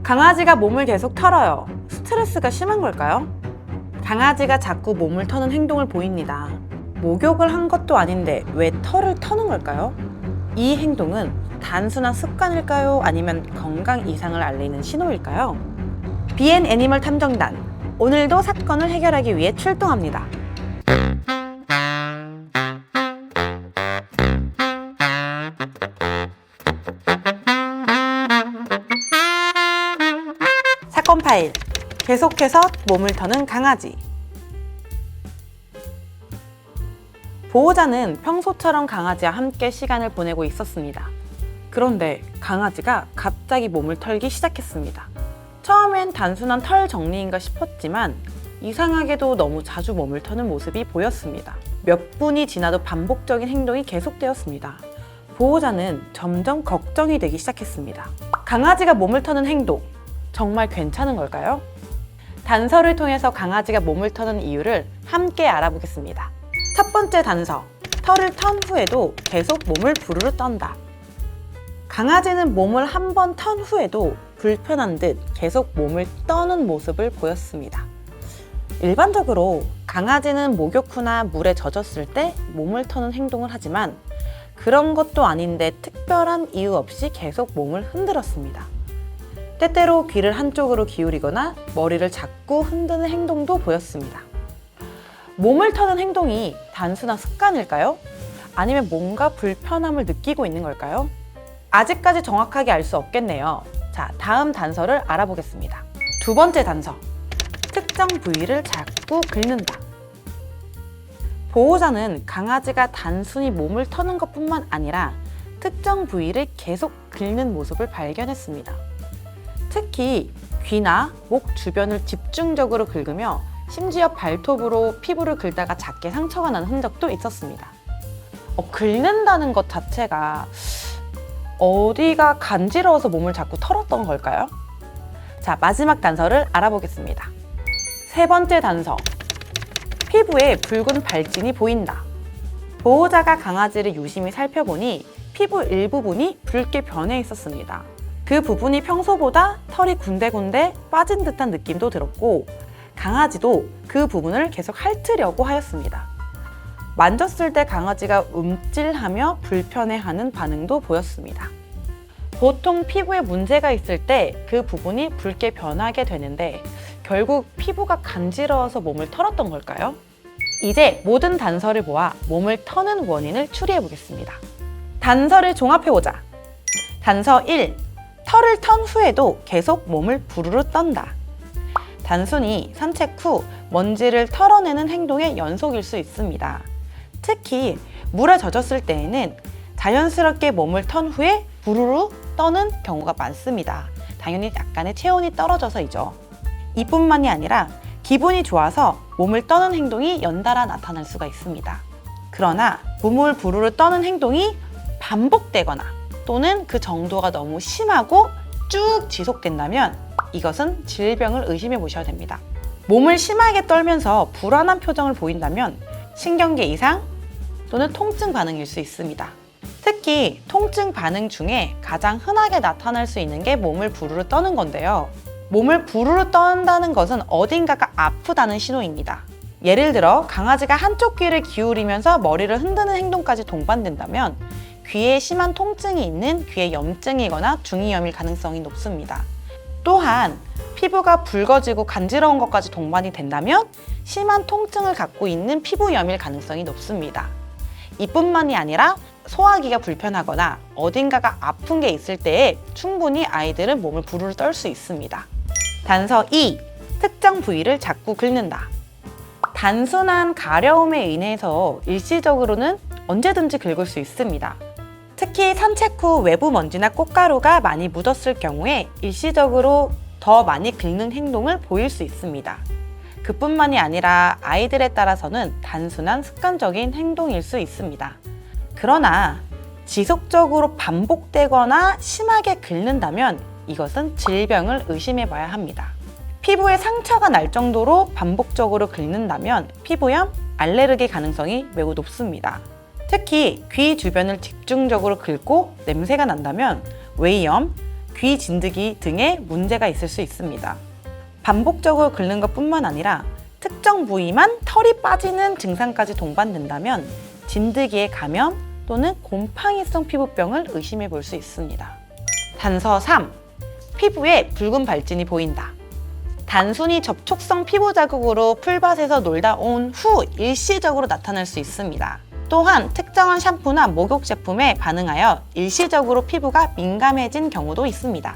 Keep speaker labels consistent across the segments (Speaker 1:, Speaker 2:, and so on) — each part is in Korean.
Speaker 1: 강아지가 몸을 계속 털어요. 스트레스가 심한 걸까요? 강아지가 자꾸 몸을 터는 행동을 보입니다. 목욕을 한 것도 아닌데 왜 털을 터는 걸까요? 이 행동은 단순한 습관일까요? 아니면 건강 이상을 알리는 신호일까요? 비앤애니멀 탐정단, 오늘도 사건을 해결하기 위해 출동합니다. 사건 파일, 계속해서 몸을 터는 강아지. 보호자는 평소처럼 강아지와 함께 시간을 보내고 있었습니다. 그런데 강아지가 갑자기 몸을 털기 시작했습니다. 처음엔 단순한 털 정리인가 싶었지만 이상하게도 너무 자주 몸을 터는 모습이 보였습니다. 몇 분이 지나도 반복적인 행동이 계속되었습니다. 보호자는 점점 걱정이 되기 시작했습니다. 강아지가 몸을 터는 행동, 정말 괜찮은 걸까요? 단서를 통해서 강아지가 몸을 터는 이유를 함께 알아보겠습니다. 첫 번째 단서, 털을 턴 후에도 계속 몸을 부르르 떤다. 강아지는 몸을 한 번 턴 후에도 불편한 듯 계속 몸을 떠는 모습을 보였습니다. 일반적으로 강아지는 목욕 후나 물에 젖었을 때 몸을 터는 행동을 하지만 그런 것도 아닌데 특별한 이유 없이 계속 몸을 흔들었습니다. 때때로 귀를 한쪽으로 기울이거나 머리를 자꾸 흔드는 행동도 보였습니다. 몸을 터는 행동이 단순한 습관일까요? 아니면 뭔가 불편함을 느끼고 있는 걸까요? 아직까지 정확하게 알 수 없겠네요. 자, 다음 단서를 알아보겠습니다. 두 번째 단서, 특정 부위를 자꾸 긁는다. 보호자는 강아지가 단순히 몸을 터는 것뿐만 아니라 특정 부위를 계속 긁는 모습을 발견했습니다. 특히 귀나 목 주변을 집중적으로 긁으며 심지어 발톱으로 피부를 긁다가 작게 상처가 나는 흔적도 있었습니다. 긁는다는 것 자체가 어디가 간지러워서 몸을 자꾸 털었던 걸까요? 자, 마지막 단서를 알아보겠습니다. 세 번째 단서, 피부에 붉은 발진이 보인다. 보호자가 강아지를 유심히 살펴보니 피부 일부분이 붉게 변해 있었습니다. 그 부분이 평소보다 털이 군데군데 빠진 듯한 느낌도 들었고 강아지도 그 부분을 계속 핥으려고 하였습니다. 만졌을 때 강아지가 움찔하며 불편해하는 반응도 보였습니다. 보통 피부에 문제가 있을 때 그 부분이 붉게 변하게 되는데 결국 피부가 간지러워서 몸을 털었던 걸까요? 이제 모든 단서를 모아 몸을 터는 원인을 추리해 보겠습니다. 단서를 종합해보자. 단서 1. 털을 턴 후에도 계속 몸을 부르르 떤다. 단순히 산책 후 먼지를 털어내는 행동의 연속일 수 있습니다. 특히 물에 젖었을 때에는 자연스럽게 몸을 턴 후에 부르르 떠는 경우가 많습니다. 당연히 약간의 체온이 떨어져서이죠. 이뿐만이 아니라 기분이 좋아서 몸을 떠는 행동이 연달아 나타날 수가 있습니다. 그러나 몸을 부르르 떠는 행동이 반복되거나 또는 그 정도가 너무 심하고 쭉 지속된다면 이것은 질병을 의심해 보셔야 됩니다. 몸을 심하게 떨면서 불안한 표정을 보인다면 신경계 이상 또는 통증 반응일 수 있습니다. 특히 통증 반응 중에 가장 흔하게 나타날 수 있는 게 몸을 부르르 떠는 건데요. 몸을 부르르 떤다는 것은 어딘가가 아프다는 신호입니다. 예를 들어 강아지가 한쪽 귀를 기울이면서 머리를 흔드는 행동까지 동반된다면 귀에 심한 통증이 있는 귀에 염증이거나 중이염일 가능성이 높습니다. 또한 피부가 붉어지고 간지러운 것까지 동반이 된다면 심한 통증을 갖고 있는 피부염일 가능성이 높습니다. 이뿐만이 아니라 소화기가 불편하거나 어딘가가 아픈 게 있을 때에 충분히 아이들은 몸을 부르르 떨 수 있습니다. 단서 2. 특정 부위를 자꾸 긁는다. 단순한 가려움에 인해서 일시적으로는 언제든지 긁을 수 있습니다. 특히 산책 후 외부 먼지나 꽃가루가 많이 묻었을 경우에 일시적으로 더 많이 긁는 행동을 보일 수 있습니다. 그뿐만이 아니라 아이들에 따라서는 단순한 습관적인 행동일 수 있습니다. 그러나 지속적으로 반복되거나 심하게 긁는다면 이것은 질병을 의심해 봐야 합니다. 피부에 상처가 날 정도로 반복적으로 긁는다면 피부염, 알레르기 가능성이 매우 높습니다. 특히 귀 주변을 집중적으로 긁고 냄새가 난다면 외이염, 귀 진드기 등의 문제가 있을 수 있습니다. 반복적으로 긁는 것뿐만 아니라 특정 부위만 털이 빠지는 증상까지 동반된다면 진드기의 감염 또는 곰팡이성 피부병을 의심해 볼 수 있습니다. 단서 3. 피부에 붉은 발진이 보인다. 단순히 접촉성 피부 자극으로 풀밭에서 놀다 온 후 일시적으로 나타날 수 있습니다. 또한 특정한 샴푸나 목욕 제품에 반응하여 일시적으로 피부가 민감해진 경우도 있습니다.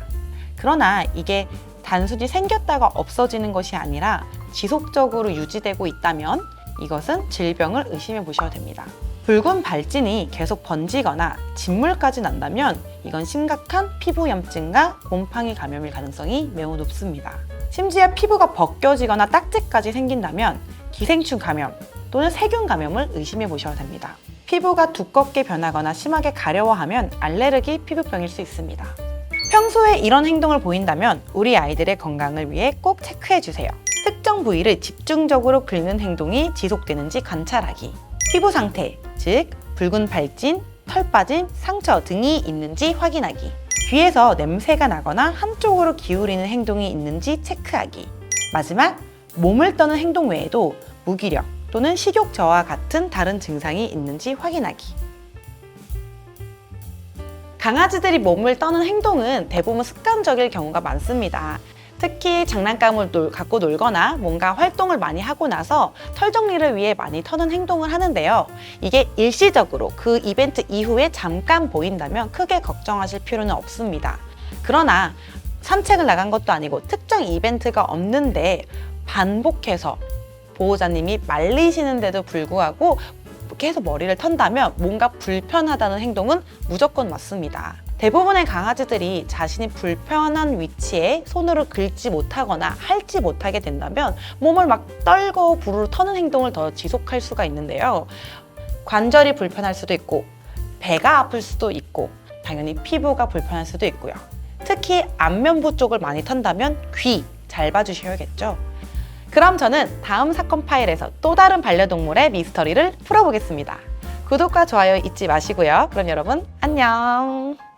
Speaker 1: 그러나 이게 단순히 생겼다가 없어지는 것이 아니라 지속적으로 유지되고 있다면 이것은 질병을 의심해 보셔야 됩니다. 붉은 발진이 계속 번지거나 진물까지 난다면 이건 심각한 피부염증과 곰팡이 감염일 가능성이 매우 높습니다. 심지어 피부가 벗겨지거나 딱지까지 생긴다면 기생충 감염 또는 세균 감염을 의심해 보셔야 됩니다. 피부가 두껍게 변하거나 심하게 가려워하면 알레르기 피부병일 수 있습니다. 평소에 이런 행동을 보인다면 우리 아이들의 건강을 위해 꼭 체크해 주세요. 특정 부위를 집중적으로 긁는 행동이 지속되는지 관찰하기. 피부 상태, 즉 붉은 발진, 털 빠짐, 상처 등이 있는지 확인하기. 귀에서 냄새가 나거나 한쪽으로 기울이는 행동이 있는지 체크하기. 마지막, 몸을 떠는 행동 외에도 무기력 또는 식욕 저하 같은 다른 증상이 있는지 확인하기. 강아지들이 몸을 떠는 행동은 대부분 습관적일 경우가 많습니다. 특히 장난감을 갖고 놀거나 뭔가 활동을 많이 하고 나서 털 정리를 위해 많이 터는 행동을 하는데요. 이게 일시적으로 그 이벤트 이후에 잠깐 보인다면 크게 걱정하실 필요는 없습니다. 그러나 산책을 나간 것도 아니고 특정 이벤트가 없는데 반복해서 보호자님이 말리시는데도 불구하고 계속 머리를 턴다면 뭔가 불편하다는 행동은 무조건 맞습니다. 대부분의 강아지들이 자신이 불편한 위치에 손으로 긁지 못하거나 핥지 못하게 된다면 몸을 막 떨고 부르르 터는 행동을 더 지속할 수가 있는데요. 관절이 불편할 수도 있고 배가 아플 수도 있고 당연히 피부가 불편할 수도 있고요. 특히 안면부 쪽을 많이 턴다면 귀 잘 봐주셔야겠죠. 그럼 저는 다음 사건 파일에서 또 다른 반려동물의 미스터리를 풀어보겠습니다. 구독과 좋아요 잊지 마시고요. 그럼 여러분 안녕.